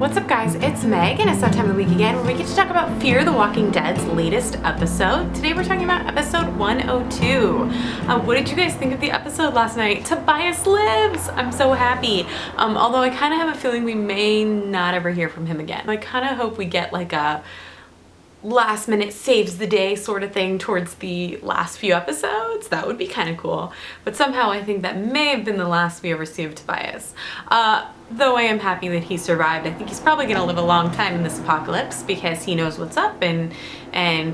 What's up, guys? It's Meg, and it's that time of the week again where we get to talk about Fear the Walking Dead's latest episode. Today we're talking about episode 102. What did you guys think of the episode last night? Tobias lives! I'm so happy. Although I kind of have a feeling we may not ever hear from him again. I kind of hope we get like a last minute saves the day sort of thing towards the last few episodes. That would be kind of cool. But somehow I think that may have been the last we ever see of Tobias. Though I am happy that he survived. I think he's probably going to live a long time in this apocalypse because he knows what's up and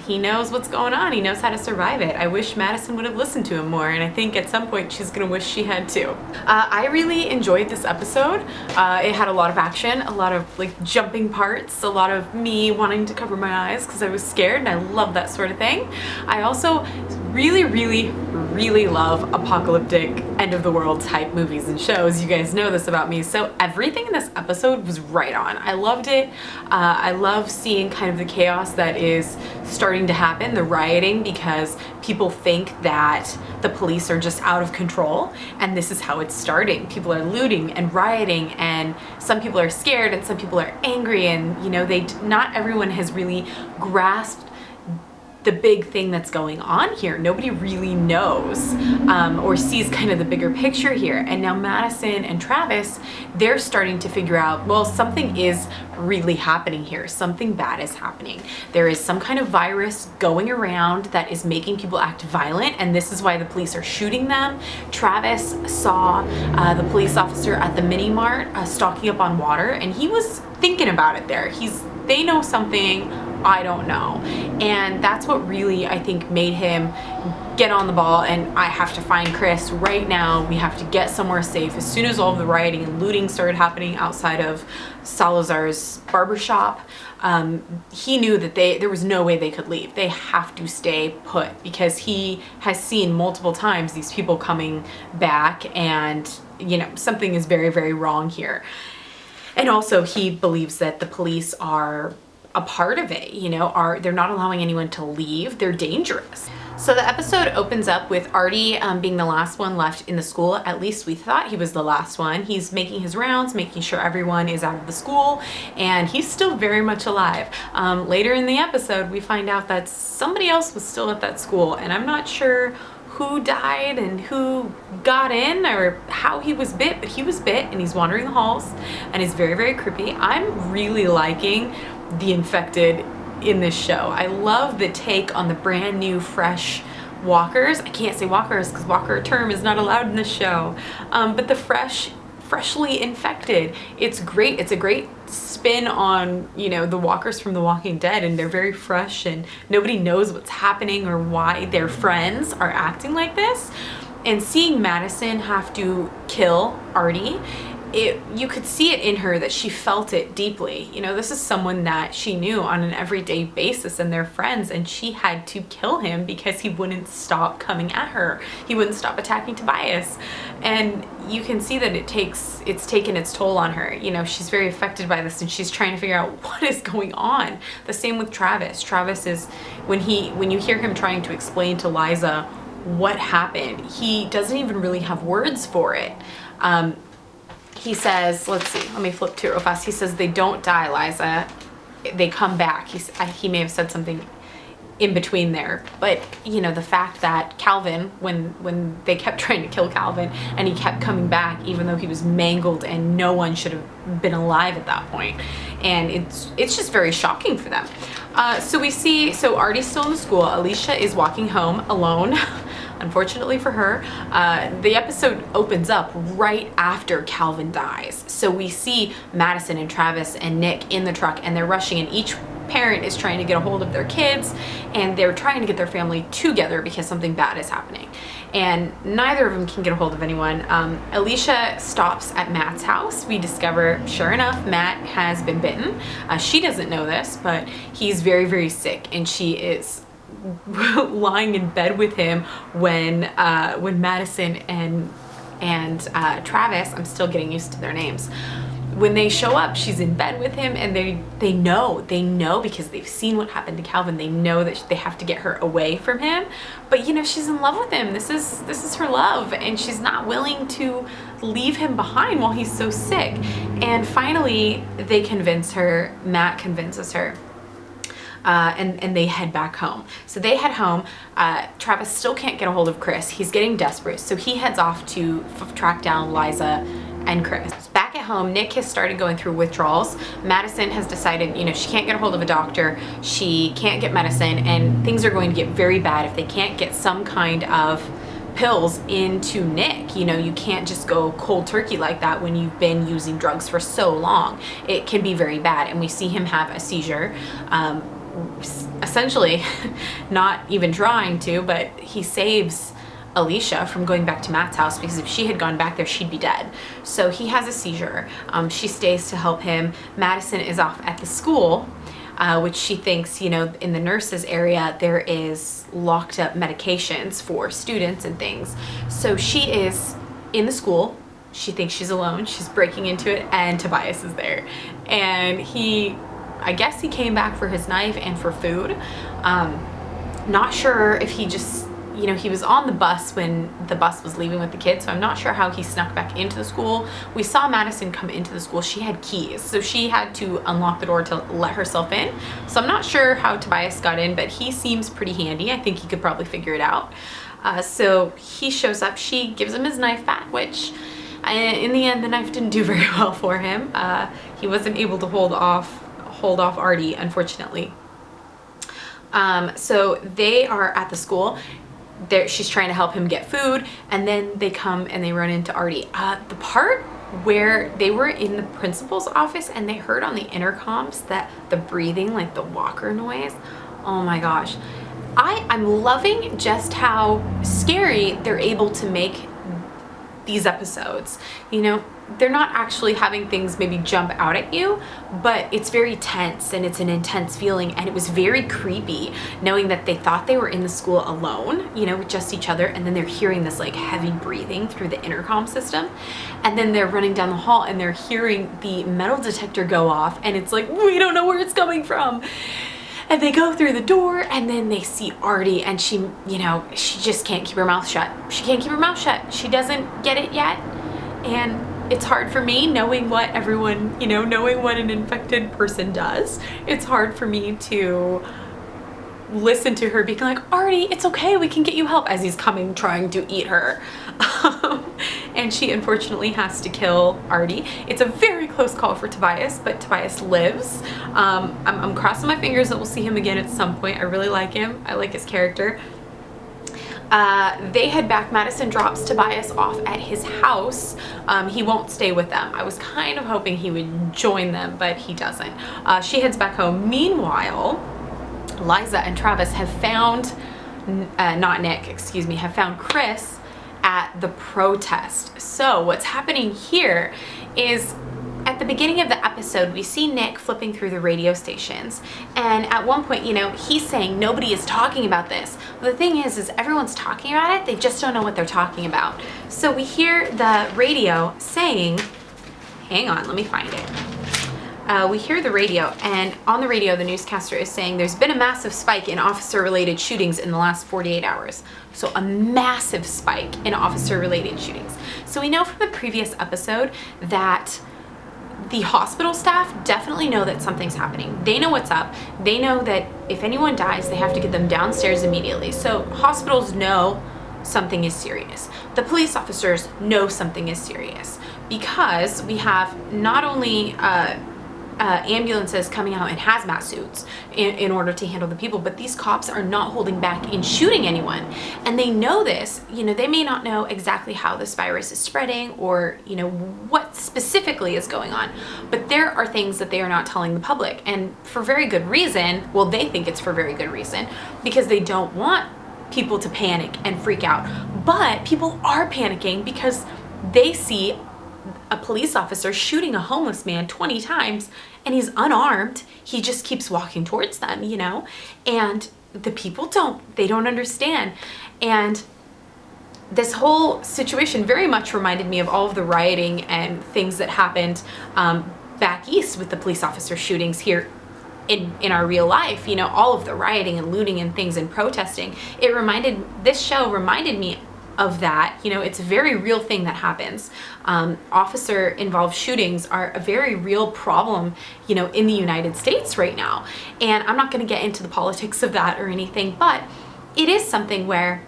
he knows what's going on. He knows how to survive it. I wish Madison would have listened to him more, and I think at some point she's going to wish she had too. I really enjoyed this episode. It had a lot of action, a lot of like jumping parts, a lot of me wanting to cover my eyes because I was scared, and I love that sort of thing. I also really love apocalyptic end of the world type movies and shows. You guys know this about me. So everything in this episode was right on. I loved it. I love seeing kind of the chaos that is starting to happen, the rioting, because people think that the police are just out of control, and this is how it's starting. People are looting and rioting, and some people are scared and some people are angry, and you know, not everyone has really grasped the big thing that's going on here. Nobody really knows or sees kind of the bigger picture here. And now Madison and Travis, they're starting to figure out, well, something is really happening here. Something bad is happening. There is some kind of virus going around that is making people act violent, and this is why the police are shooting them. Travis saw the police officer at the mini mart stocking up on water, and he was thinking about it there. They know something I don't know. And that's what really, I think, made him get on the ball, and I have to find Chris right now. We have to get somewhere safe. As soon as all of the rioting and looting started happening outside of Salazar's barbershop, he knew that there was no way they could leave. They have to stay put because he has seen multiple times these people coming back, and you know, something is very wrong here. And also he believes that the police are a part of it, you know, they're not allowing anyone to leave. They're dangerous. So the episode opens up with Artie being the last one left in the school. At least we thought he was the last one. He's making his rounds, making sure everyone is out of the school, and he's still very much alive. Later in the episode, we find out that somebody else was still at that school, and I'm not sure who died and who got in or how he was bit, but he was bit and he's wandering the halls and is very creepy. I'm really liking the infected in this show. I love the take on the brand new fresh walkers. I can't say walkers because walker term is not allowed in this show, but the freshly infected. It's great. It's a great spin on, you know, the walkers from The Walking Dead, and they're very fresh and nobody knows what's happening or why their friends are acting like this. And seeing Madison have to kill Artie, you could see it in her that she felt it deeply. You know, this is someone that she knew on an everyday basis and they're friends, and she had to kill him because he wouldn't stop coming at her. He wouldn't stop attacking Tobias. And you can see that it's taken its toll on her. You know, she's very affected by this and she's trying to figure out what is going on. The same with Travis. Travis is, when you hear him trying to explain to Liza what happened, he doesn't even really have words for it. He says, let's see, let me flip to it real fast. He says, they don't die, Liza. They come back. He may have said something in between there. But, you know, the fact that Calvin, when they kept trying to kill Calvin and he kept coming back, even though he was mangled and no one should have been alive at that point. And it's just very shocking for them. So Artie's still in the school. Alicia is walking home alone. Unfortunately for her, the episode opens up right after Calvin dies. So we see Madison and Travis and Nick in the truck, and they're rushing, and each parent is trying to get a hold of their kids, and they're trying to get their family together because something bad is happening. And neither of them can get a hold of anyone. Alicia stops at Matt's house. We discover, sure enough, Matt has been bitten. She doesn't know this, but he's very sick, and she is lying in bed with him when Madison and Travis, I'm still getting used to their names, when they show up, she's in bed with him, and they know because they've seen what happened to Calvin. They know that they have to get her away from him, but you know, she's in love with him. This is her love, and she's not willing to leave him behind while he's so sick. And finally they convince her, Matt convinces her, and they head back home. So they head home. Travis still can't get a hold of Chris. He's getting desperate, so he heads off to track down Liza and Chris. Back at home, Nick has started going through withdrawals. Madison has decided, you know, she can't get a hold of a doctor, she can't get medicine, and things are going to get very bad if they can't get some kind of pills into Nick. You know, you can't just go cold turkey like that when you've been using drugs for so long. It can be very bad, and we see him have a seizure, essentially not even trying to, but he saves Alicia from going back to Matt's house, because if she had gone back there, she'd be dead. So he has a seizure. She stays to help him. Madison is off at the school, which she thinks, you know, in the nurses area, there is locked up medications for students and things. So she is in the school. She thinks she's alone. She's breaking into it, and Tobias is there. And I guess he came back for his knife and for food. Not sure if he just, you know, he was on the bus when the bus was leaving with the kids, so I'm not sure how he snuck back into the school. We saw Madison come into the school. She had keys, so she had to unlock the door to let herself in. So I'm not sure how Tobias got in, but he seems pretty handy. I think he could probably figure it out. So he shows up. She gives him his knife back, which in the end, the knife didn't do very well for him. He wasn't able to hold off Artie, unfortunately. So they are at the school. She's trying to help him get food, and then they come and they run into Artie. The part where they were in the principal's office and they heard on the intercoms that the breathing, like the walker noise, oh my gosh. I'm loving just how scary they're able to make these episodes. You know, they're not actually having things maybe jump out at you, but it's very tense, and it's an intense feeling, and it was very creepy knowing that they thought they were in the school alone, you know, with just each other, and then they're hearing this like heavy breathing through the intercom system, and then they're running down the hall and they're hearing the metal detector go off, and it's like, we don't know where it's coming from. And they go through the door, and then they see Artie, and she, you know, she just can't keep her mouth shut. She can't keep her mouth shut. She doesn't get it yet. And it's hard for me knowing what everyone, you know, knowing what an infected person does. It's hard for me to listen to her being like, Artie, it's okay, we can get you help, as he's coming trying to eat her. And she unfortunately has to kill Artie. It's a very close call for Tobias, but Tobias lives. I'm crossing my fingers that we'll see him again at some point. I really like him. I like his character. They head back. Madison drops Tobias off at his house. He won't stay with them. I was kind of hoping he would join them, but he doesn't. She heads back home. Meanwhile, Liza and Travis have found, not Nick, excuse me, have found Chris at the protest. So what's happening here is, at the beginning of the episode, we see Nick flipping through the radio stations, and at one point, you know, he's saying nobody is talking about this. But the thing is everyone's talking about it, they just don't know what they're talking about. So we hear the radio saying, hang on, let me find it. We hear the radio, and on the radio, the newscaster is saying there's been a massive spike in officer-related shootings in the last 48 hours. So a massive spike in officer-related shootings. So we know from the previous episode that the hospital staff definitely know that something's happening. They know what's up. They know that if anyone dies, they have to get them downstairs immediately. So hospitals know something is serious. The police officers know something is serious, because we have not only ambulances coming out in hazmat suits in order to handle the people, but these cops are not holding back in shooting anyone. And they know this. You know, they may not know exactly how this virus is spreading, or, you know, what specifically is going on, but there are things that they are not telling the public, and for very good reason. Well, they think it's for very good reason, because they don't want people to panic and freak out. But people are panicking because they see a police officer shooting a homeless man 20 times, and he's unarmed. He just keeps walking towards them, you know, and the people don't understand. And this whole situation very much reminded me of all of the rioting and things that happened back east with the police officer shootings here in our real life, you know, all of the rioting and looting and things and protesting. This show reminded me of that. You know, it's a very real thing that happens. Officer involved shootings are a very real problem, you know, in the United States right now. And I'm not going to get into the politics of that or anything, but it is something where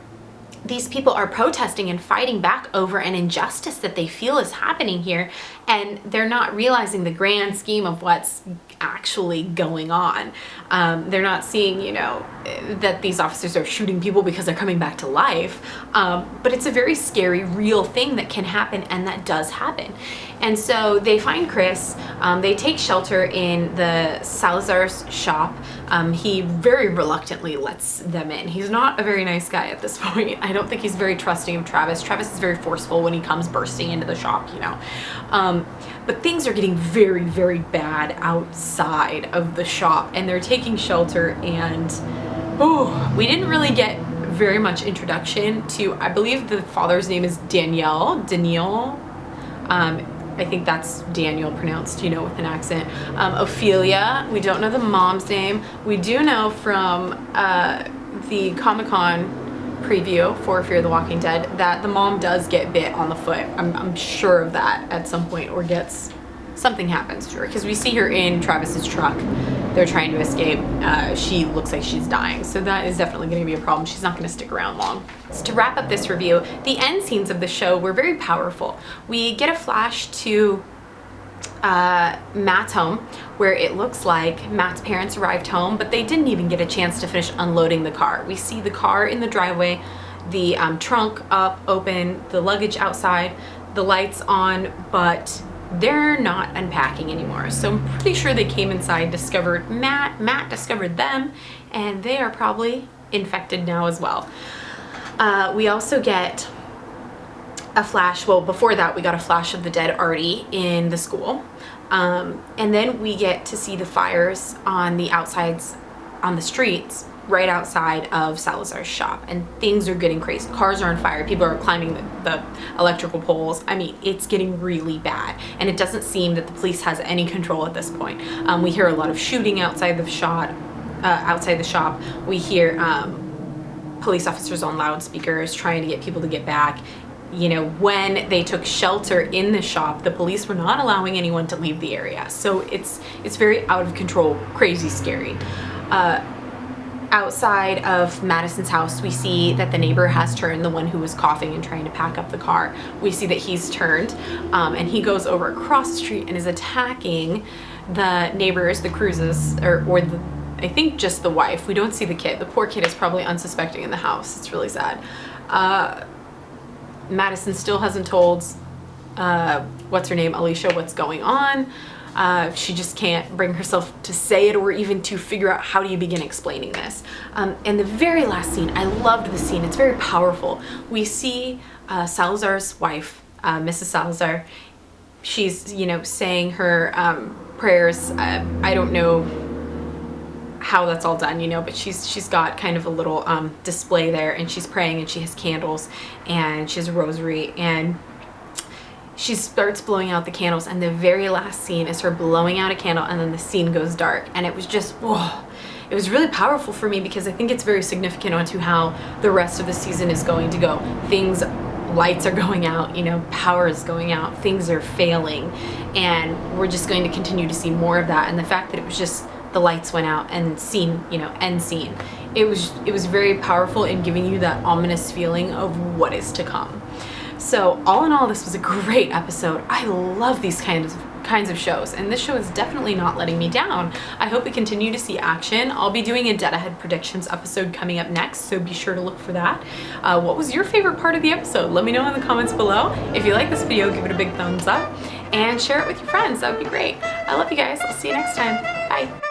these people are protesting and fighting back over an injustice that they feel is happening here, and they're not realizing the grand scheme of what's actually going on. They're not seeing, you know, that these officers are shooting people because they're coming back to life, but it's a very scary, real thing that can happen, and that does happen. And so they find Chris, they take shelter in the Salazar's shop. He very reluctantly lets them in. He's not a very nice guy at this point. I don't think he's very trusting of Travis. Travis is very forceful when he comes bursting into the shop, you know. But things are getting very, very bad outside of the shop, and they're taking shelter, and we didn't really get very much introduction to, I believe the father's name is Daniel. I think that's Daniel pronounced, you know, with an accent. Ophelia, we don't know the mom's name. We do know from the Comic-Con preview for Fear the Walking Dead that the mom does get bit on the foot. I'm sure of that at some point, or something happens to her, because we see her in Travis's truck. They're trying to escape. She looks like she's dying, so that is definitely going to be a problem. She's not going to stick around long. So to wrap up this review, the end scenes of the show were very powerful. We get a flash to Matt's home, where it looks like Matt's parents arrived home, but they didn't even get a chance to finish unloading the car. We see the car in the driveway, the trunk up, open, the luggage outside, the lights on, but they're not unpacking anymore. So I'm pretty sure they came inside, discovered Matt discovered them, and they are probably infected now as well. We also get a flash, well, before that we got a flash of the dead Artie in the school. And then we get to see the fires on the outsides, on the streets, right outside of Salazar's shop, and things are getting crazy. Cars are on fire, people are climbing the electrical poles. I mean, it's getting really bad, and it doesn't seem that the police has any control at this point. We hear a lot of shooting outside the shop. We hear police officers on loudspeakers trying to get people to get back. You know, when they took shelter in the shop, the police were not allowing anyone to leave the area. So it's very out of control, crazy, scary. Outside of Madison's house, we see that the neighbor has turned, the one who was coughing and trying to pack up the car. We see that he's turned, and he goes over across the street and is attacking the neighbors, the Cruzes, I think just the wife. We don't see the kid. The poor kid is probably unsuspecting in the house. It's really sad. Madison still hasn't told, what's her name, Alicia, what's going on. She just can't bring herself to say it, or even to figure out how do you begin explaining this. And the very last scene, I loved the scene. It's very powerful. We see Salazar's wife, Mrs. Salazar. She's, you know, saying her prayers. I don't know how that's all done, you know, but she's got kind of a little display there, and she's praying, and she has candles, and she has a rosary, and she starts blowing out the candles, and the very last scene is her blowing out a candle, and then the scene goes dark, and it was just, whoa. It was really powerful for me, because I think it's very significant onto how the rest of the season is going to go. Lights are going out, you know, power is going out, things are failing, and we're just going to continue to see more of that. And the fact that it was just the lights went out and scene, you know, end scene. It was very powerful in giving you that ominous feeling of what is to come. So all in all, this was a great episode. I love these kinds of shows, and this show is definitely not letting me down. I hope we continue to see action. I'll be doing a Dead Ahead Predictions episode coming up next, so be sure to look for that. What was your favorite part of the episode? Let me know in the comments below. If you like this video, give it a big thumbs up and share it with your friends. That would be great. I love you guys. I'll see you next time. Bye.